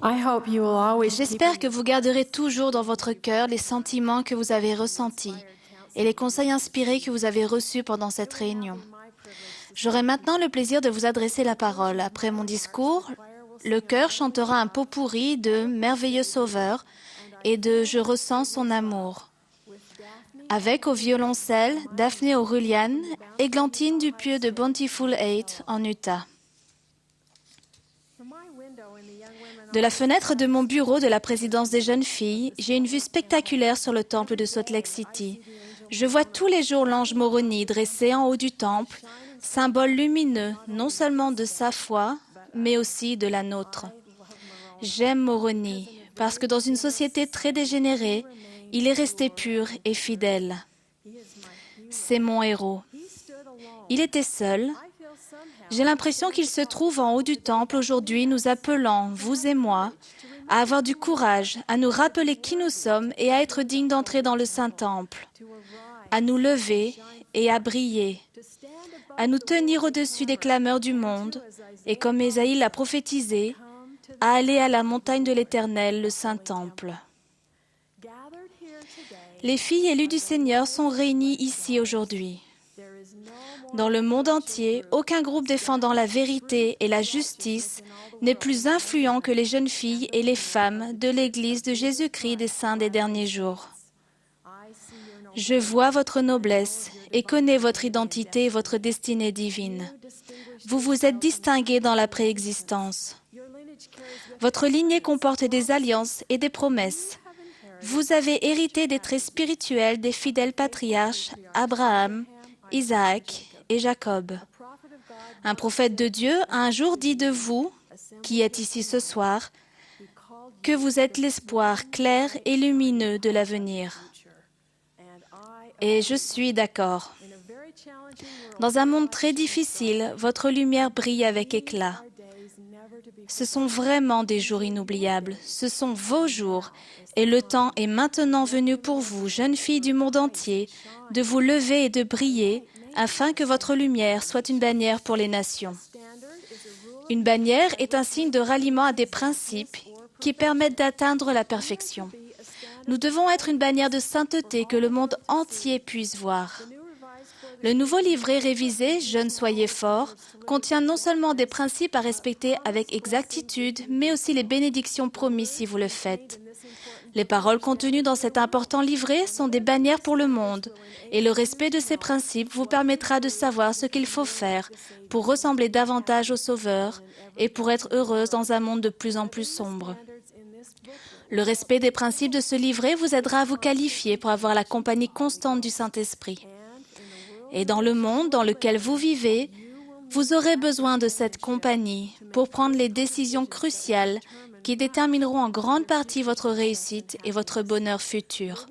J'espère que vous garderez toujours dans votre cœur les sentiments que vous avez ressentis et les conseils inspirés que vous avez reçus pendant cette réunion. J'aurai maintenant le plaisir de vous adresser la parole. Après mon discours, le chœur chantera un pot-pourri de Merveilleux Sauveur et de Je ressens son amour. Avec au violoncelle Daphné O'Rulian, Églantine Dupieux de Bountiful Eight en Utah. De la fenêtre de mon bureau de la présidence des jeunes filles, j'ai une vue spectaculaire sur le temple de Salt Lake City. Je vois tous les jours l'ange Moroni dressé en haut du temple, symbole lumineux non seulement de sa foi, mais aussi de la nôtre. J'aime Moroni parce que dans une société très dégénérée, il est resté pur et fidèle. C'est mon héros. Il était seul. J'ai l'impression qu'il se trouve en haut du temple aujourd'hui, nous appelant, vous et moi, à avoir du courage, à nous rappeler qui nous sommes et à être dignes d'entrer dans le Saint-Temple, à nous lever et à briller, à nous tenir au-dessus des clameurs du monde et, comme Ésaïe l'a prophétisé, à aller à la montagne de l'Éternel, le Saint-Temple. Les filles élues du Seigneur sont réunies ici aujourd'hui. Dans le monde entier, aucun groupe défendant la vérité et la justice n'est plus influent que les jeunes filles et les femmes de l'Église de Jésus-Christ des saints des derniers jours. Je vois votre noblesse et connais votre identité et votre destinée divine. Vous vous êtes distingués dans la préexistence. Votre lignée comporte des alliances et des promesses. Vous avez hérité des traits spirituels des fidèles patriarches Abraham, Isaac et Jacob. Un prophète de Dieu a un jour dit de vous, qui êtes ici ce soir, que vous êtes l'espoir clair et lumineux de l'avenir. Et je suis d'accord. Dans un monde très difficile, votre lumière brille avec éclat. Ce sont vraiment des jours inoubliables. Ce sont vos jours. Et le temps est maintenant venu pour vous, jeunes filles du monde entier, de vous lever et de briller afin que votre lumière soit une bannière pour les nations. Une bannière est un signe de ralliement à des principes qui permettent d'atteindre la perfection. Nous devons être une bannière de sainteté que le monde entier puisse voir. Le nouveau livret révisé « Jeunes, soyez forts » contient non seulement des principes à respecter avec exactitude, mais aussi les bénédictions promises si vous le faites. Les paroles contenues dans cet important livret sont des bannières pour le monde, et le respect de ces principes vous permettra de savoir ce qu'il faut faire pour ressembler davantage au Sauveur et pour être heureuse dans un monde de plus en plus sombre. Le respect des principes de ce livret vous aidera à vous qualifier pour avoir la compagnie constante du Saint-Esprit. Et dans le monde dans lequel vous vivez, vous aurez besoin de cette compagnie pour prendre les décisions cruciales qui détermineront en grande partie votre réussite et votre bonheur futur.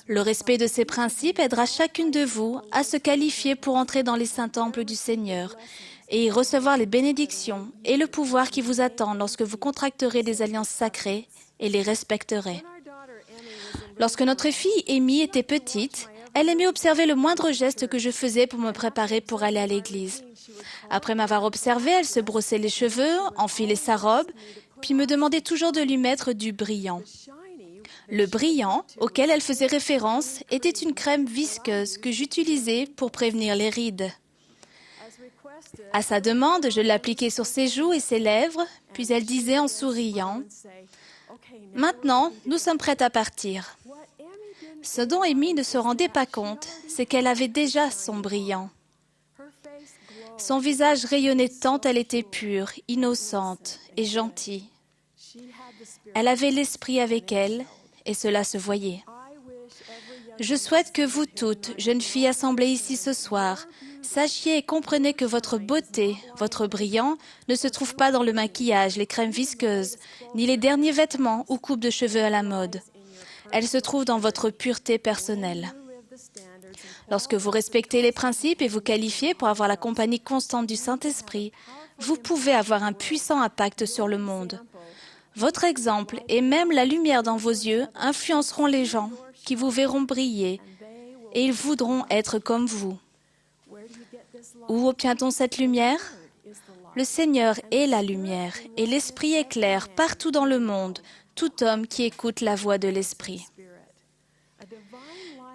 Le respect de ces principes aidera chacune de vous à se qualifier pour entrer dans les saints temples du Seigneur et y recevoir les bénédictions et le pouvoir qui vous attendent lorsque vous contracterez des alliances sacrées et les respecterez. Lorsque notre fille Amy était petite, elle aimait observer le moindre geste que je faisais pour me préparer pour aller à l'église. Après m'avoir observé, elle se brossait les cheveux, enfilait sa robe, puis me demandait toujours de lui mettre du brillant. Le brillant, auquel elle faisait référence, était une crème visqueuse que j'utilisais pour prévenir les rides. À sa demande, je l'appliquais sur ses joues et ses lèvres, puis elle disait en souriant « Maintenant, nous sommes prêtes à partir. » Ce dont Amy ne se rendait pas compte, c'est qu'elle avait déjà son brillant. Son visage rayonnait tant elle était pure, innocente et gentille. Elle avait l'esprit avec elle et cela se voyait. Je souhaite que vous toutes, jeunes filles assemblées ici ce soir, sachiez et comprenez que votre beauté, votre brillant, ne se trouve pas dans le maquillage, les crèmes visqueuses, ni les derniers vêtements ou coupes de cheveux à la mode. Elle se trouve dans votre pureté personnelle. Lorsque vous respectez les principes et vous qualifiez pour avoir la compagnie constante du Saint-Esprit, vous pouvez avoir un puissant impact sur le monde. Votre exemple et même la lumière dans vos yeux influenceront les gens qui vous verront briller et ils voudront être comme vous. Où obtient-on cette lumière? Le Seigneur est la lumière et l'Esprit éclaire partout dans le monde tout homme qui écoute la voix de l'Esprit.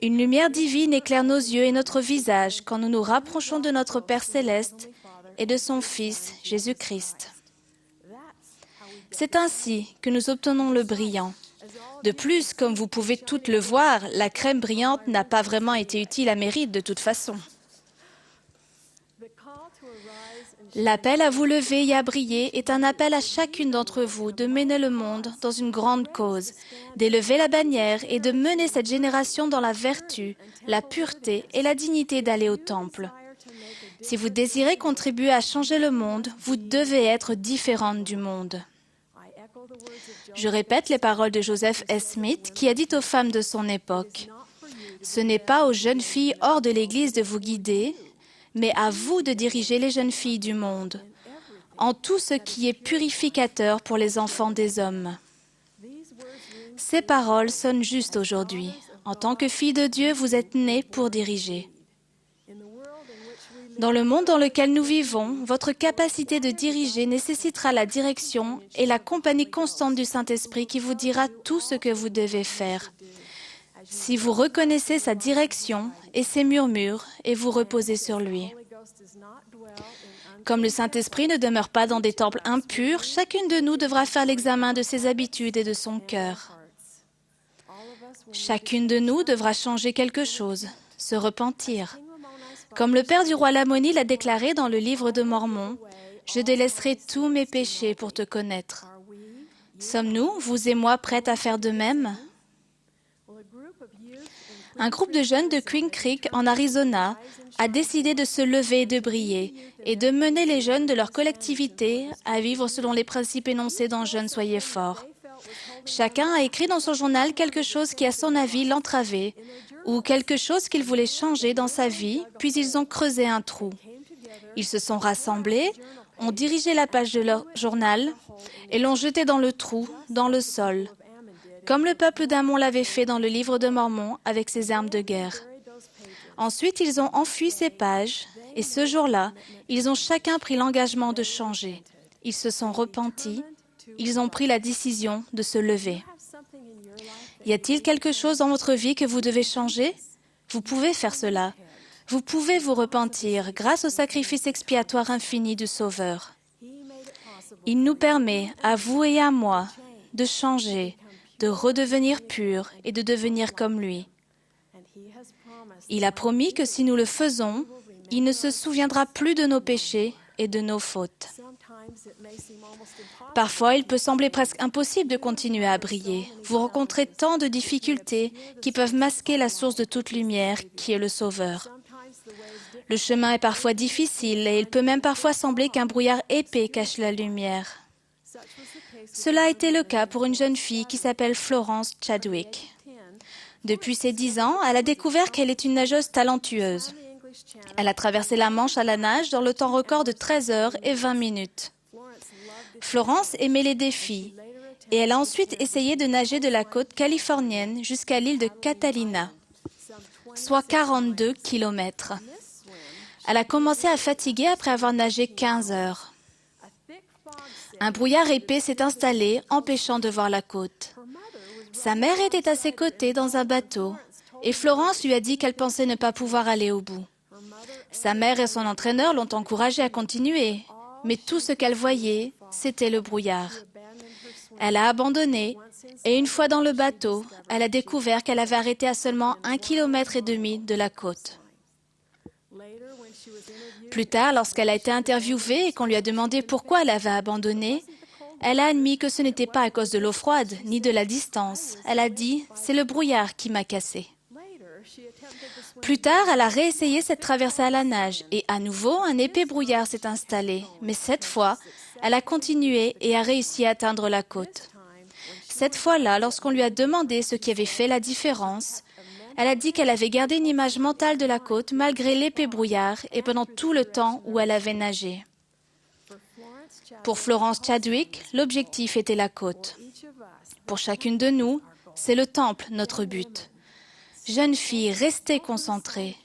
Une lumière divine éclaire nos yeux et notre visage quand nous nous rapprochons de notre Père céleste et de son Fils, Jésus-Christ. C'est ainsi que nous obtenons le brillant. De plus, comme vous pouvez toutes le voir, la crème brillante n'a pas vraiment été utile à mérite de toute façon. L'appel à vous lever et à briller est un appel à chacune d'entre vous de mener le monde dans une grande cause, d'élever la bannière et de mener cette génération dans la vertu, la pureté et la dignité d'aller au temple. Si vous désirez contribuer à changer le monde, vous devez être différente du monde. Je répète les paroles de Joseph S. Smith qui a dit aux femmes de son époque, « Ce n'est pas aux jeunes filles hors de l'Église de vous guider, mais à vous de diriger les jeunes filles du monde, en tout ce qui est purificateur pour les enfants des hommes. » Ces paroles sonnent justes aujourd'hui. En tant que fille de Dieu, vous êtes née pour diriger. Dans le monde dans lequel nous vivons, votre capacité de diriger nécessitera la direction et la compagnie constante du Saint-Esprit qui vous dira tout ce que vous devez faire. Si vous reconnaissez sa direction et ses murmures et vous reposez sur lui. Comme le Saint-Esprit ne demeure pas dans des temples impurs, chacune de nous devra faire l'examen de ses habitudes et de son cœur. Chacune de nous devra changer quelque chose, se repentir. Comme le père du roi Lamoni l'a déclaré dans le livre de Mormon, « Je délaisserai tous mes péchés pour te connaître. » Sommes-nous, vous et moi, prêtes à faire de même? Un groupe de jeunes de Queen Creek, en Arizona, a décidé de se lever et de briller et de mener les jeunes de leur collectivité à vivre selon les principes énoncés dans « Jeunes, soyez forts ». Chacun a écrit dans son journal quelque chose qui, à son avis, l'entravait ou quelque chose qu'il voulait changer dans sa vie, puis ils ont creusé un trou. Ils se sont rassemblés, ont dirigé la page de leur journal et l'ont jeté dans le trou, dans le sol, comme le peuple d'Amon l'avait fait dans le livre de Mormon avec ses armes de guerre. Ensuite, ils ont enfui ces pages et ce jour-là, ils ont chacun pris l'engagement de changer. Ils se sont repentis, ils ont pris la décision de se lever. Y a-t-il quelque chose dans votre vie que vous devez changer? Vous pouvez faire cela. Vous pouvez vous repentir grâce au sacrifice expiatoire infini du Sauveur. Il nous permet, à vous et à moi, de changer, de redevenir purs et de devenir comme lui. Il a promis que si nous le faisons, il ne se souviendra plus de nos péchés et de nos fautes. Parfois, il peut sembler presque impossible de continuer à briller. Vous rencontrez tant de difficultés qui peuvent masquer la source de toute lumière, qui est le Sauveur. Le chemin est parfois difficile et il peut même parfois sembler qu'un brouillard épais cache la lumière. Cela a été le cas pour une jeune fille qui s'appelle Florence Chadwick. Depuis ses 10 ans, elle a découvert qu'elle est une nageuse talentueuse. Elle a traversé la Manche à la nage dans le temps record de 13 heures et 20 minutes. Florence aimait les défis et elle a ensuite essayé de nager de la côte californienne jusqu'à l'île de Catalina, soit 42 kilomètres. Elle a commencé à fatiguer après avoir nagé 15 heures. Un brouillard épais s'est installé, empêchant de voir la côte. Sa mère était à ses côtés dans un bateau et Florence lui a dit qu'elle pensait ne pas pouvoir aller au bout. Sa mère et son entraîneur l'ont encouragée à continuer, mais tout ce qu'elle voyait, c'était le brouillard. Elle a abandonné et une fois dans le bateau, elle a découvert qu'elle avait arrêté à seulement 1,5 km de la côte. Plus tard, lorsqu'elle a été interviewée et qu'on lui a demandé pourquoi elle avait abandonné, elle a admis que ce n'était pas à cause de l'eau froide ni de la distance. Elle a dit « c'est le brouillard qui m'a cassée ». Plus tard, elle a réessayé cette traversée à la nage et à nouveau, un épais brouillard s'est installé. Mais cette fois, elle a continué et a réussi à atteindre la côte. Cette fois-là, lorsqu'on lui a demandé ce qui avait fait la différence, elle a dit qu'elle avait gardé une image mentale de la côte malgré l'épais brouillard et pendant tout le temps où elle avait nagé. Pour Florence Chadwick, l'objectif était la côte. Pour chacune de nous, c'est le temple, notre but. Jeunes filles, restez concentrées.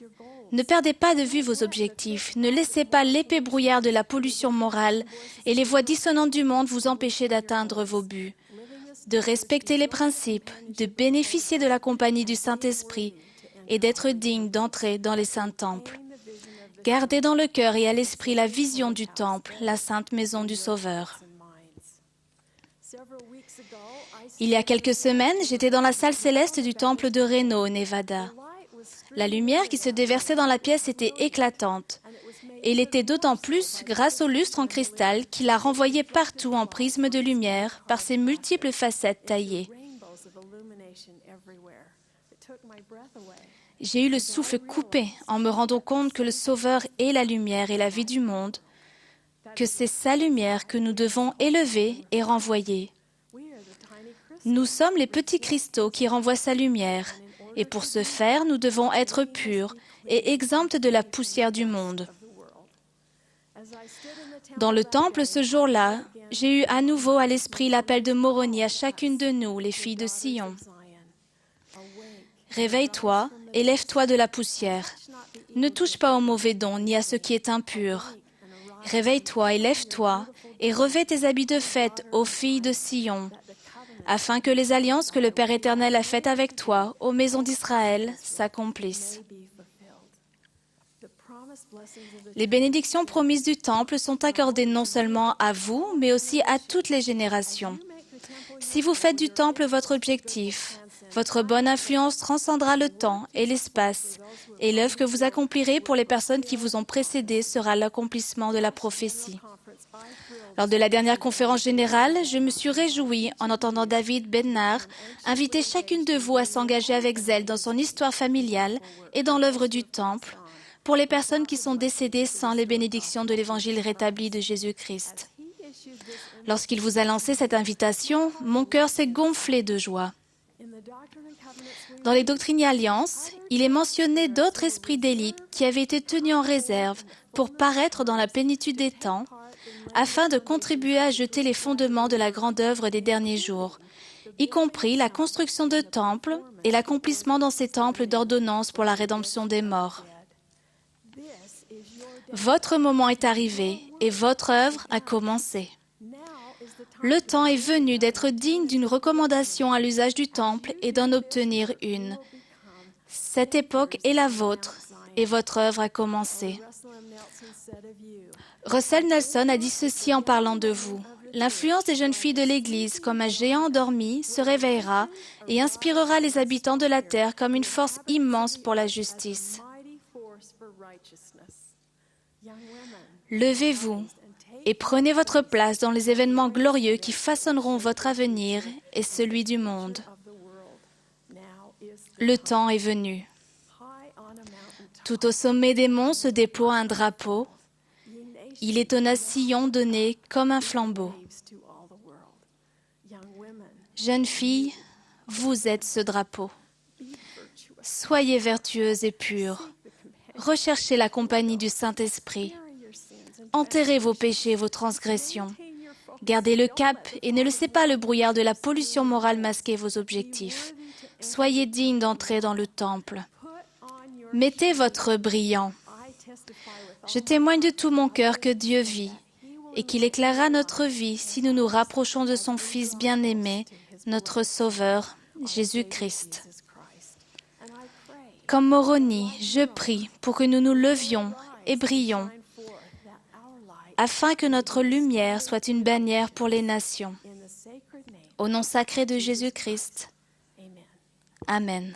Ne perdez pas de vue vos objectifs. Ne laissez pas l'épais brouillard de la pollution morale et les voix dissonantes du monde vous empêcher d'atteindre vos buts, de respecter les principes, de bénéficier de la compagnie du Saint-Esprit et d'être digne d'entrer dans les saints temples. Gardez dans le cœur et à l'esprit la vision du temple, la sainte maison du Sauveur. Il y a quelques semaines, j'étais dans la salle céleste du temple de Reno, au Nevada. La lumière qui se déversait dans la pièce était éclatante. Et il était d'autant plus grâce au lustre en cristal qui la renvoyait partout en prisme de lumière par ses multiples facettes taillées. J'ai eu le souffle coupé en me rendant compte que le Sauveur est la lumière et la vie du monde, que c'est sa lumière que nous devons élever et renvoyer. Nous sommes les petits cristaux qui renvoient sa lumière, et pour ce faire, nous devons être purs et exempts de la poussière du monde. Dans le temple ce jour-là, j'ai eu à nouveau à l'esprit l'appel de Moroni à chacune de nous, les filles de Sion. Réveille-toi et lève-toi de la poussière. Ne touche pas au mauvais don ni à ce qui est impur. Réveille-toi et lève-toi et revêt tes habits de fête, ô filles de Sion, afin que les alliances que le Père éternel a faites avec toi, aux maisons d'Israël, s'accomplissent. Les bénédictions promises du temple sont accordées non seulement à vous, mais aussi à toutes les générations. Si vous faites du temple votre objectif, votre bonne influence transcendra le temps et l'espace, et l'œuvre que vous accomplirez pour les personnes qui vous ont précédé sera l'accomplissement de la prophétie. Lors de la dernière conférence générale, je me suis réjouie en entendant David Bednar inviter chacune de vous à s'engager avec zèle dans son histoire familiale et dans l'œuvre du temple, pour les personnes qui sont décédées sans les bénédictions de l'Évangile rétabli de Jésus-Christ. Lorsqu'il vous a lancé cette invitation, mon cœur s'est gonflé de joie. Dans les Doctrines et Alliances, il est mentionné d'autres esprits d'élite qui avaient été tenus en réserve pour paraître dans la plénitude des temps, afin de contribuer à jeter les fondements de la grande œuvre des derniers jours, y compris la construction de temples et l'accomplissement dans ces temples d'ordonnances pour la rédemption des morts. Votre moment est arrivé et votre œuvre a commencé. Le temps est venu d'être digne d'une recommandation à l'usage du temple et d'en obtenir une. Cette époque est la vôtre et votre œuvre a commencé. Russell Nelson a dit ceci en parlant de vous. L'influence des jeunes filles de l'Église, comme un géant endormi, se réveillera et inspirera les habitants de la terre comme une force immense pour la justice. Levez-vous et prenez votre place dans les événements glorieux qui façonneront votre avenir et celui du monde. Le temps est venu. Tout au sommet des monts se déploie un drapeau. Il étonna Sion donné comme un flambeau. Jeunes filles, vous êtes ce drapeau. Soyez vertueuses et pures. Recherchez la compagnie du Saint-Esprit. Enterrez vos péchés et vos transgressions. Gardez le cap et ne laissez pas le brouillard de la pollution morale masquer vos objectifs. Soyez dignes d'entrer dans le temple. Mettez votre brillant. Je témoigne de tout mon cœur que Dieu vit et qu'il éclairera notre vie si nous nous rapprochons de son Fils bien-aimé, notre Sauveur, Jésus-Christ. Comme Moroni, je prie pour que nous nous levions et brillions, afin que notre lumière soit une bannière pour les nations. Au nom sacré de Jésus-Christ. Amen.